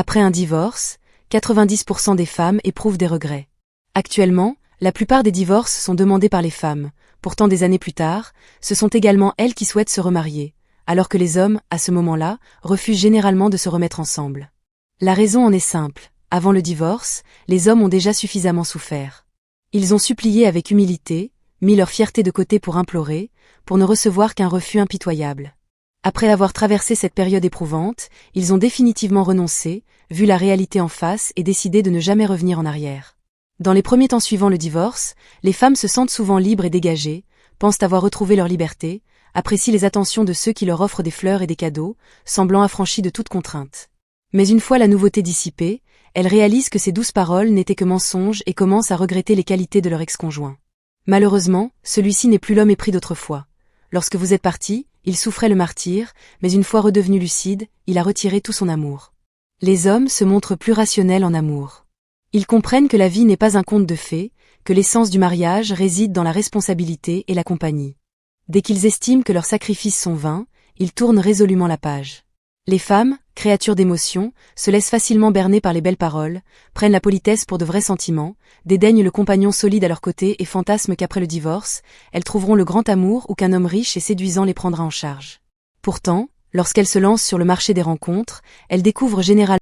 Après un divorce, 90% des femmes éprouvent des regrets. Actuellement, la plupart des divorces sont demandés par les femmes. Pourtant des années plus tard, ce sont également elles qui souhaitent se remarier, alors que les hommes, à ce moment-là, refusent généralement de se remettre ensemble. La raison en est simple. Avant le divorce, les hommes ont déjà suffisamment souffert. Ils ont supplié avec humilité, mis leur fierté de côté pour implorer, pour ne recevoir qu'un refus impitoyable. Après avoir traversé cette période éprouvante, ils ont définitivement renoncé, vu la réalité en face et décidé de ne jamais revenir en arrière. Dans les premiers temps suivant le divorce, les femmes se sentent souvent libres et dégagées, pensent avoir retrouvé leur liberté, apprécient les attentions de ceux qui leur offrent des fleurs et des cadeaux, semblant affranchies de toute contrainte. Mais une fois la nouveauté dissipée, elles réalisent que ces douces paroles n'étaient que mensonges et commencent à regretter les qualités de leur ex-conjoint. Malheureusement, celui-ci n'est plus l'homme épris d'autrefois. Lorsque vous êtes parti, il souffrait le martyre, mais une fois redevenu lucide, il a retiré tout son amour. Les hommes se montrent plus rationnels en amour. Ils comprennent que la vie n'est pas un conte de fées, que l'essence du mariage réside dans la responsabilité et la compagnie. Dès qu'ils estiment que leurs sacrifices sont vains, ils tournent résolument la page. Les femmes, créatures d'émotion, se laissent facilement berner par les belles paroles, prennent la politesse pour de vrais sentiments, dédaignent le compagnon solide à leur côté et fantasment qu'après le divorce, elles trouveront le grand amour ou qu'un homme riche et séduisant les prendra en charge. Pourtant, lorsqu'elles se lancent sur le marché des rencontres, elles découvrent généralement